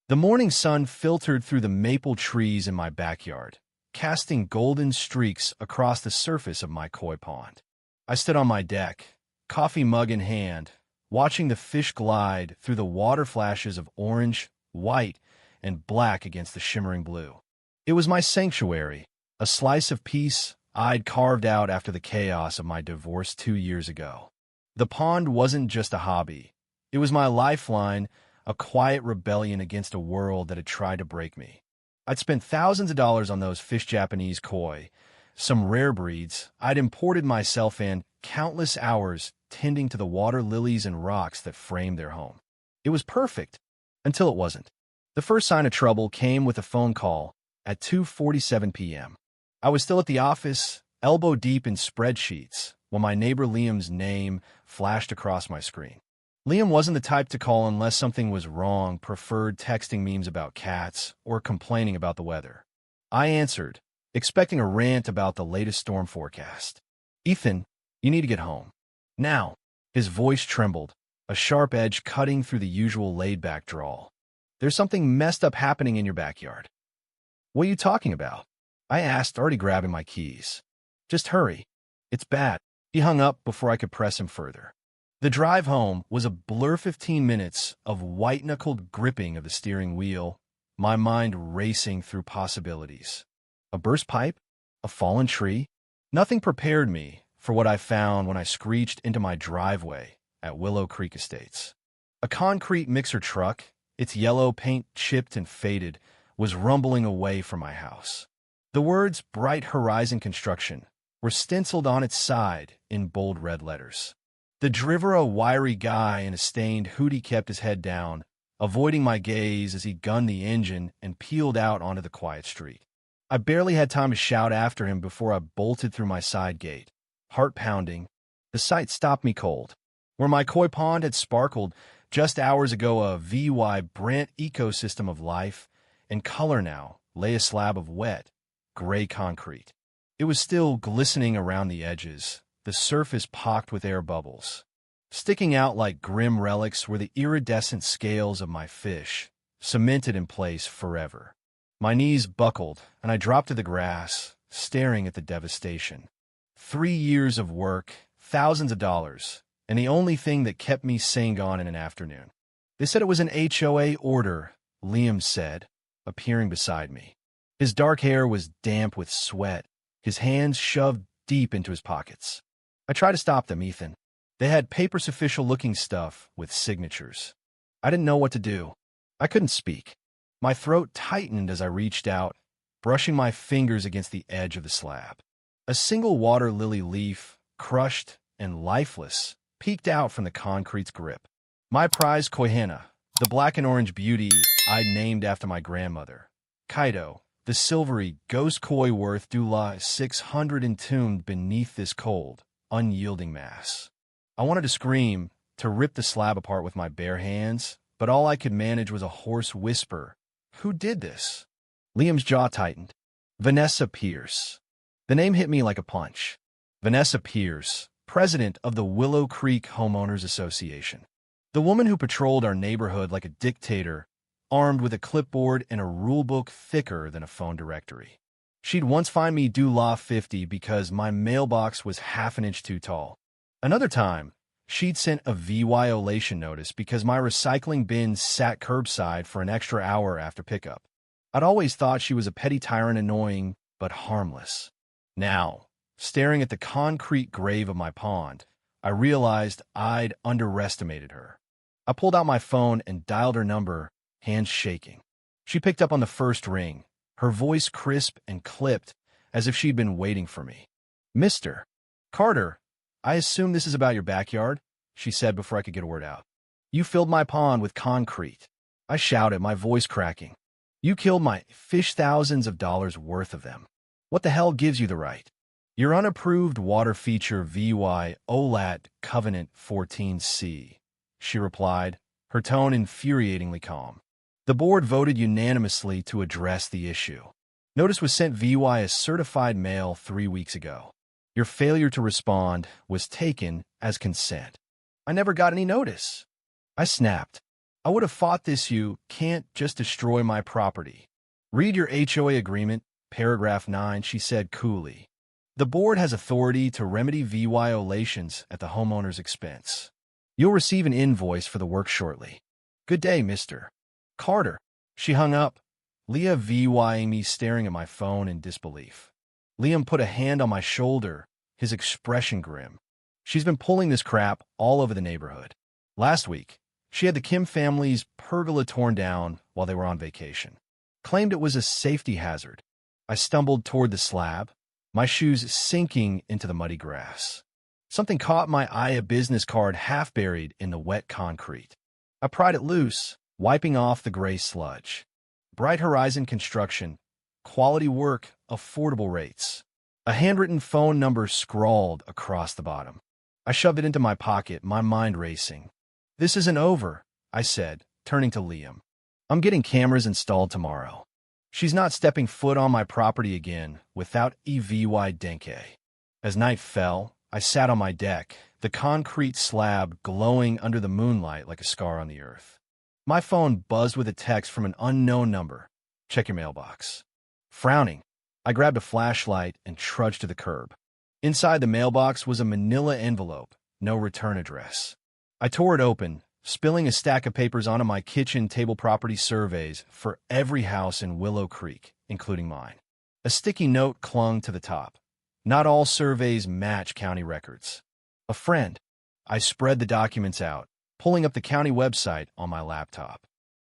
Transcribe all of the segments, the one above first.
The morning sun filtered through the maple trees in my backyard, casting golden streaks across the surface of my koi pond. I stood on my deck, coffee mug in hand, watching the fish glide through the water flashes of orange, white, and black against the shimmering blue. It was my sanctuary, a slice of peace I'd carved out after the chaos of my divorce 2 years ago. The pond wasn't just a hobby. It was my lifeline, a quiet rebellion against a world that had tried to break me. I'd spent thousands of dollars on those fish Japanese koi, some rare breeds I'd imported myself, and countless hours tending to the water lilies and rocks that framed their home. It was perfect, until it wasn't. The first sign of trouble came with a phone call at 2:47 p.m. I was still at the office, elbow deep in spreadsheets, when my neighbor Liam's name flashed across my screen. Liam wasn't the type to call unless something was wrong, preferred texting memes about cats, or complaining about the weather. I answered, expecting a rant about the latest storm forecast. "Ethan, you need to get home. Now." His voice trembled, a sharp edge cutting through the usual laid-back drawl. "There's something messed up happening in your backyard." "What are you talking about?" I asked, already grabbing my keys. "Just hurry. It's bad." He hung up before I could press him further. The drive home was a blur 15 minutes of white-knuckled gripping of the steering wheel, my mind racing through possibilities. A burst pipe? A fallen tree? Nothing prepared me for what I found when I screeched into my driveway at Willow Creek Estates. A concrete mixer truck, its yellow paint chipped and faded, was rumbling away from my house. The words "Bright Horizon Construction" were stenciled on its side in bold red letters. The driver, a wiry guy in a stained hoodie, kept his head down, avoiding my gaze as he gunned the engine and peeled out onto the quiet street. I barely had time to shout after him before I bolted through my side gate, heart pounding. The sight stopped me cold. Where my koi pond had sparkled just hours ago, a VY Brant ecosystem of life and color now lay a slab of wet, gray concrete. It was still glistening around the edges, the surface pocked with air bubbles. Sticking out like grim relics were the iridescent scales of my fish, cemented in place forever. My knees buckled, and I dropped to the grass, staring at the devastation. 3 years of work, thousands of dollars, and the only thing that kept me sane gone in an afternoon. "They said it was an HOA order," Liam said, appearing beside me. His dark hair was damp with sweat, his hands shoved deep into his pockets. "I tried to stop them, Ethan. They had papers, official-looking stuff with signatures. I didn't know what to do. I couldn't speak." My throat tightened as I reached out, brushing my fingers against the edge of the slab. A single water lily leaf, crushed and lifeless, peeked out from the concrete's grip. My prized koi henna, the black and orange beauty I'd named after my grandmother. Kaido, the silvery ghost koi worth $600 entombed beneath this cold, unyielding mass. I wanted to scream, to rip the slab apart with my bare hands, but all I could manage was a hoarse whisper. "Who did this?" Liam's jaw tightened. "Vanessa Pierce." The name hit me like a punch. Vanessa Pierce, president of the Willow Creek Homeowners Association. The woman who patrolled our neighborhood like a dictator, armed with a clipboard and a rulebook thicker than a phone directory. She'd once fined me $50 because my mailbox was half an inch too tall. Another time, she'd sent a violation notice because my recycling bin sat curbside for an extra hour after pickup. I'd always thought she was a petty tyrant, annoying but harmless. Now, staring at the concrete grave of my pond, I realized I'd underestimated her. I pulled out my phone and dialed her number, hands shaking. She picked up on the first ring, her voice crisp and clipped, as if she'd been waiting for me. "Mr. Carter, I assume this is about your backyard," she said before I could get a word out. "You filled my pond with concrete." I shouted, my voice cracking. "You killed my fish, thousands of dollars worth of them. What the hell gives you the right?" "Your unapproved water feature VY OLAT Covenant 14C, she replied, her tone infuriatingly calm. The board voted unanimously to address the issue. Notice was sent via certified mail 3 weeks ago. Your failure to respond was taken as consent." "I never got any notice." I snapped. I would have fought this. You can't just destroy my property. Read your HOA agreement, paragraph 9, she said coolly. The board has authority to remedy violations at the homeowner's expense. You'll receive an invoice for the work shortly. Good day, Mr. Carter. She hung up, Leah vying me staring at my phone in disbelief. Liam put a hand on my shoulder, his expression grim. She's been pulling this crap all over the neighborhood. Last week, she had the Kim family's pergola torn down while they were on vacation. Claimed it was a safety hazard. I stumbled toward the slab, my shoes sinking into the muddy grass. Something caught my eye, a business card half buried in the wet concrete. I pried it loose, wiping off the gray sludge. Bright Horizon Construction, quality work, affordable rates. A handwritten phone number scrawled across the bottom. I shoved it into my pocket, my mind racing. This isn't over, I said, turning to Liam. I'm getting cameras installed tomorrow. She's not stepping foot on my property again without Evy Denke. As night fell, I sat on my deck, the concrete slab glowing under the moonlight like a scar on the earth. My phone buzzed with a text from an unknown number. Check your mailbox. Frowning, I grabbed a flashlight and trudged to the curb. Inside the mailbox was a manila envelope, no return address. I tore it open, spilling a stack of papers onto my kitchen table. Property surveys for every house in Willow Creek, including mine. A sticky note clung to the top. Not all surveys match county records. A friend. I spread the documents out, pulling up the county website on my laptop.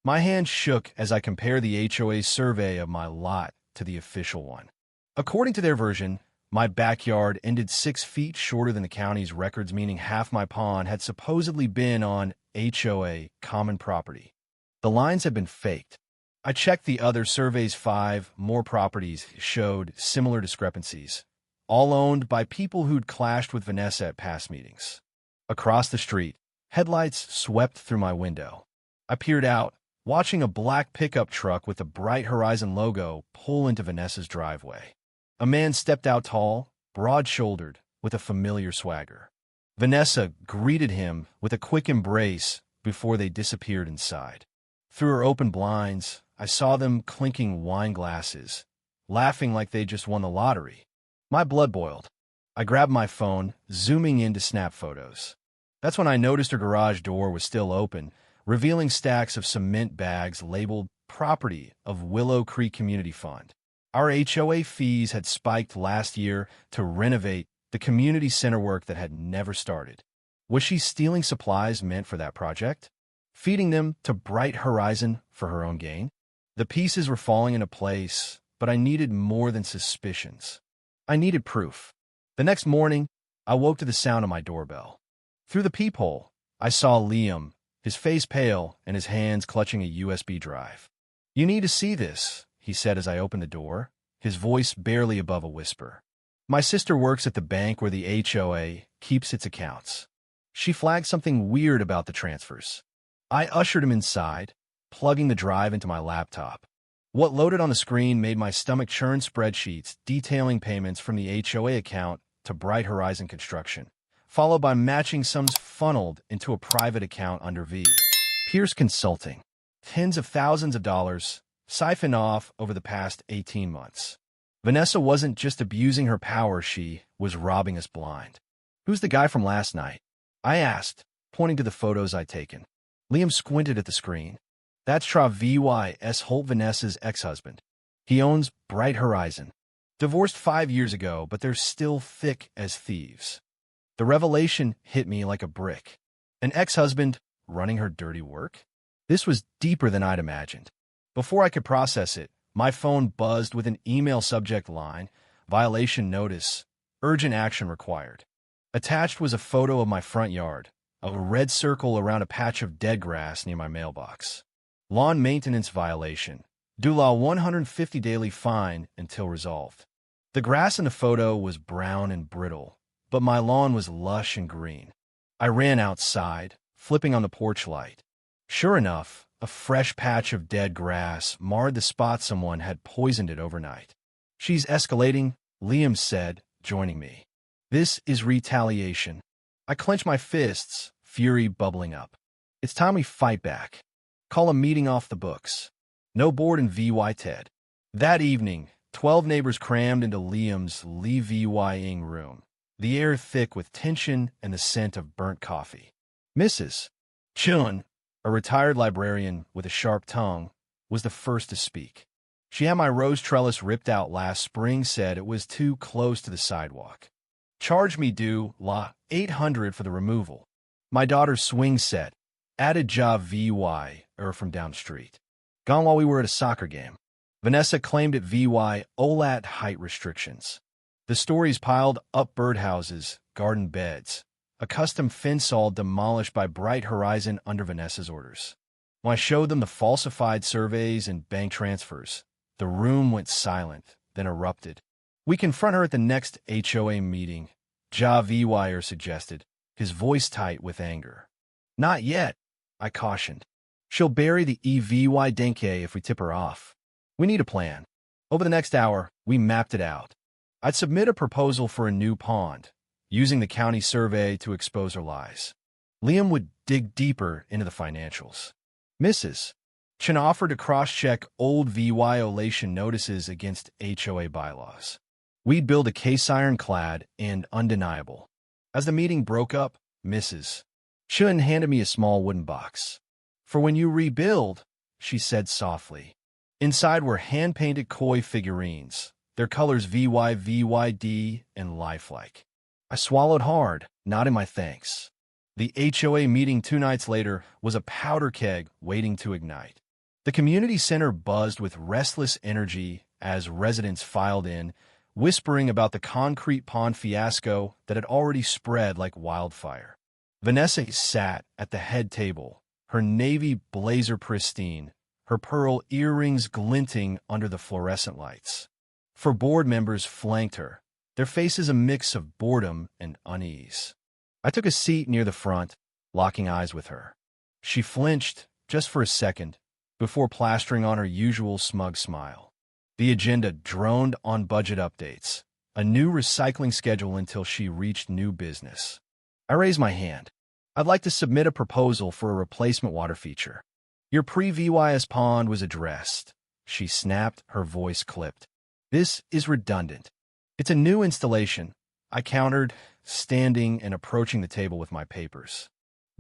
My hand shook as I compared the HOA survey of my lot to the official one. According to their version, my backyard ended 6 feet shorter than the county's records, meaning half my pond had supposedly been on HOA common property. The lines had been faked. I checked the other surveys. 5 more properties showed similar discrepancies, all owned by people who'd clashed with Vanessa at past meetings. Across the street, headlights swept through my window. I peered out, watching a black pickup truck with the Bright Horizon logo pull into Vanessa's driveway. A man stepped out, tall, broad-shouldered, with a familiar swagger. Vanessa greeted him with a quick embrace before they disappeared inside. Through her open blinds, I saw them clinking wine glasses, laughing like they just won the lottery. My blood boiled. I grabbed my phone, zooming in to snap photos. That's when I noticed her garage door was still open, revealing stacks of cement bags labeled Property of Willow Creek Community Fund. Our HOA fees had spiked last year to renovate the community center, work that had never started. Was she stealing supplies meant for that project? Feeding them to Bright Horizon for her own gain? The pieces were falling into place, but I needed more than suspicions. I needed proof. The next morning, I woke to the sound of my doorbell. Through the peephole, I saw Liam, his face pale and his hands clutching a USB drive. You need to see this, he said as I opened the door, his voice barely above a whisper. My sister works at the bank where the HOA keeps its accounts. She flagged something weird about the transfers. I ushered him inside, plugging the drive into my laptop. What loaded on the screen made my stomach churn. Spreadsheets detailing payments from the HOA account to Bright Horizon Construction, followed by matching sums funneled into a private account under V. Pierce Consulting. Tens of thousands of dollars siphoned off over the past 18 months. Vanessa wasn't just abusing her power, she was robbing us blind. Who's the guy from last night? I asked, pointing to the photos I'd taken. Liam squinted at the screen. That's Travis Holt, Vanessa's ex-husband. He owns Bright Horizon. Divorced 5 years ago, but they're still thick as thieves. The revelation hit me like a brick. An ex-husband running her dirty work? This was deeper than I'd imagined. Before I could process it, my phone buzzed with an email subject line, violation notice, urgent action required. Attached was a photo of my front yard, a red circle around a patch of dead grass near my mailbox. Lawn maintenance violation. Due law $150 daily fine until resolved. The grass in the photo was brown and brittle, but my lawn was lush and green. I ran outside, flipping on the porch light. Sure enough, a fresh patch of dead grass marred the spot someone had poisoned it overnight. She's escalating, Liam said, joining me. This is retaliation. I clenched my fists, fury bubbling up. It's time we fight back. Call a meeting off the books. No board in VY Ted. That evening, 12 neighbors crammed into Liam's Lee VY-ing room, the air thick with tension and the scent of burnt coffee. Mrs. Chun, a retired librarian with a sharp tongue, was the first to speak. She had my rose trellis ripped out last spring, said it was too close to the sidewalk. Charged me due la $800 for the removal. My daughter's swing set, added job VY, from down the street. Gone while we were at a soccer game. Vanessa claimed at VY OLAT height restrictions. The stories piled up birdhouses, garden beds, a custom fence all demolished by Bright Horizon under Vanessa's orders. When I showed them the falsified surveys and bank transfers, the room went silent, then erupted. We confront her at the next HOA meeting, Ja VYer suggested, his voice tight with anger. Not yet, I cautioned. She'll bury the EVY Denke if we tip her off. We need a plan. Over the next hour, we mapped it out. I'd submit a proposal for a new pond, using the county survey to expose her lies. Liam would dig deeper into the financials. Mrs. Chen offered to cross-check old violation notices against HOA bylaws. We'd build a case ironclad and undeniable. As the meeting broke up, Mrs. Chen handed me a small wooden box. For when you rebuild, she said softly. Inside were hand-painted koi figurines, their colors VY, VYD, and lifelike. I swallowed hard, nodding my thanks. The HOA meeting 2 nights later was a powder keg waiting to ignite. The community center buzzed with restless energy as residents filed in, whispering about the concrete pond fiasco that had already spread like wildfire. Vanessa sat at the head table, her navy blazer pristine, her pearl earrings glinting under the fluorescent lights. 4 board members flanked her, their faces a mix of boredom and unease. I took a seat near the front, locking eyes with her. She flinched, just for a second, before plastering on her usual smug smile. The agenda droned on budget updates, a new recycling schedule until she reached new business. I raised my hand. I'd like to submit a proposal for a replacement water feature. Your pre-VYS pond was addressed. She snapped, her voice clipped. This is redundant. It's a new installation, I countered, standing and approaching the table with my papers.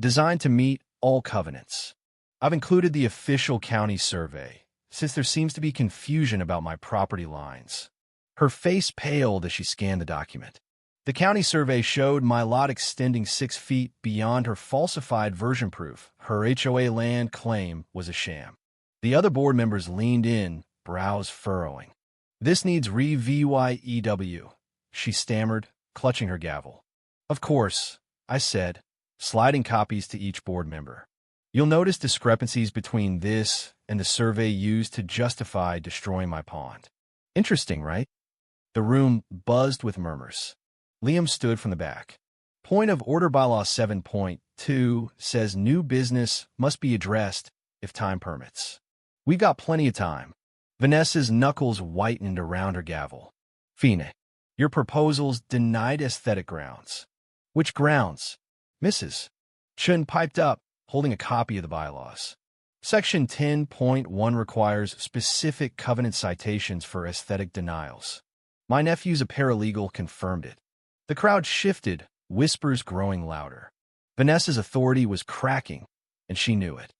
Designed to meet all covenants. I've included the official county survey, since there seems to be confusion about my property lines. Her face paled as she scanned the document. The county survey showed my lot extending 6 feet beyond her falsified version proof. Her HOA land claim was a sham. The other board members leaned in, brows furrowing. This needs re-VYEW, she stammered, clutching her gavel. Of course, I said, sliding copies to each board member. You'll notice discrepancies between this and the survey used to justify destroying my pond. Interesting, right? The room buzzed with murmurs. Liam stood from the back. Point of Order Bylaw 7.2 says new business must be addressed if time permits. We've got plenty of time. Vanessa's knuckles whitened around her gavel. Fine, your proposals denied aesthetic grounds. Which grounds? Mrs. Chun piped up, holding a copy of the bylaws. Section 10.1 requires specific covenant citations for aesthetic denials. My nephew's a paralegal confirmed it. The crowd shifted, whispers growing louder. Vanessa's authority was cracking, and she knew it.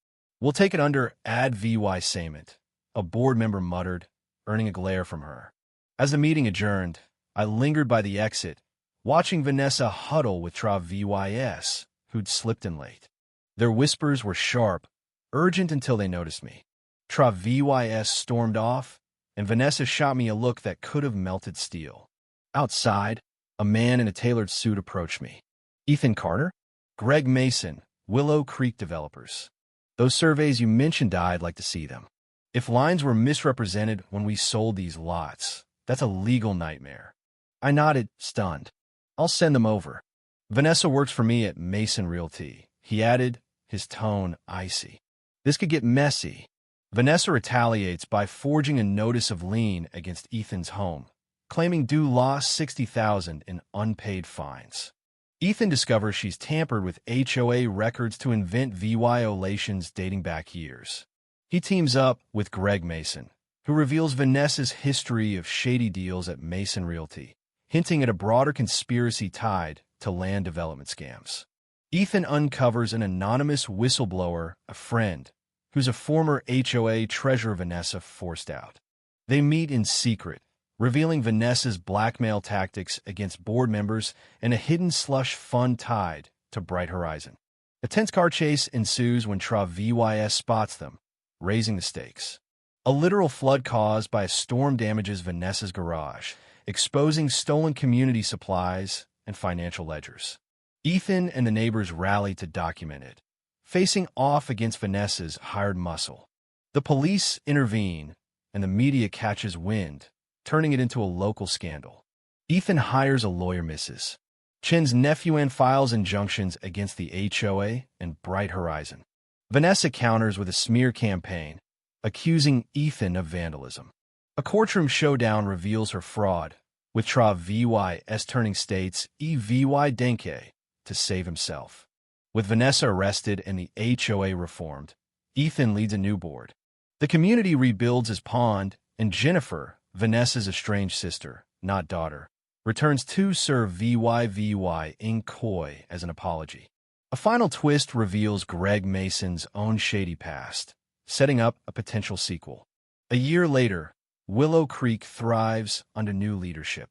We'll take it under ad VY Sayment, a board member muttered, earning a glare from her. As the meeting adjourned, I lingered by the exit, watching Vanessa huddle with Trav VYS, who'd slipped in late. Their whispers were sharp, urgent until they noticed me. Trav VYS stormed off, and Vanessa shot me a look that could have melted steel. Outside, a man in a tailored suit approached me. Ethan Carter? Greg Mason, Willow Creek Developers. Those surveys you mentioned, I'd like to see them. If lines were misrepresented when we sold these lots, that's a legal nightmare. I nodded, stunned. I'll send them over. Vanessa works for me at Mason Realty, he added, his tone icy. This could get messy. Vanessa retaliates by forging a notice of lien against Ethan's home, claiming due loss $60,000 in unpaid fines. Ethan discovers she's tampered with HOA records to invent violations dating back years. He teams up with Greg Mason, who reveals Vanessa's history of shady deals at Mason Realty, hinting at a broader conspiracy tied to land development scams. Ethan uncovers an anonymous whistleblower, a friend, who's a former HOA treasurer Vanessa forced out. They meet in secret, revealing Vanessa's blackmail tactics against board members and a hidden slush fund tied to Bright Horizon. A tense car chase ensues when Travis spots them, raising the stakes. A literal flood caused by a storm damages Vanessa's garage, exposing stolen community supplies and financial ledgers. Ethan and the neighbors rally to document it, facing off against Vanessa's hired muscle. The police intervene, and the media catches wind, turning it into a local scandal. Ethan hires a lawyer, Mrs. Chen's nephew, and files injunctions against the HOA and Bright Horizon. Vanessa counters with a smear campaign, accusing Ethan of vandalism. A courtroom showdown reveals her fraud, with Travis turning state's Evy Denke to save himself. With Vanessa arrested and the HOA reformed, Ethan leads a new board. The community rebuilds his pond, and Jennifer, Vanessa's estranged sister, not daughter, returns to serve VYVY in Koi as an apology. A final twist reveals Greg Mason's own shady past, setting up a potential sequel. A year later, Willow Creek thrives under new leadership.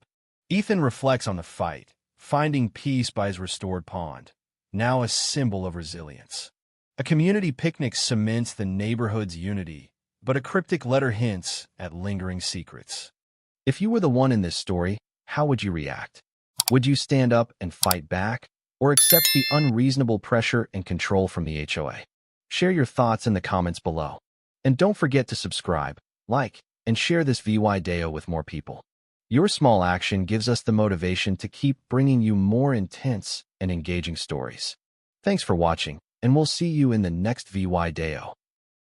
Ethan reflects on the fight, finding peace by his restored pond, now a symbol of resilience. A community picnic cements the neighborhood's unity, but a cryptic letter hints at lingering secrets. If you were the one in this story, how would you react? Would you stand up and fight back, or accept the unreasonable pressure and control from the HOA? Share your thoughts in the comments below. And don't forget to subscribe, like, and share this video with more people. Your small action gives us the motivation to keep bringing you more intense and engaging stories. Thanks for watching, and we'll see you in the next video.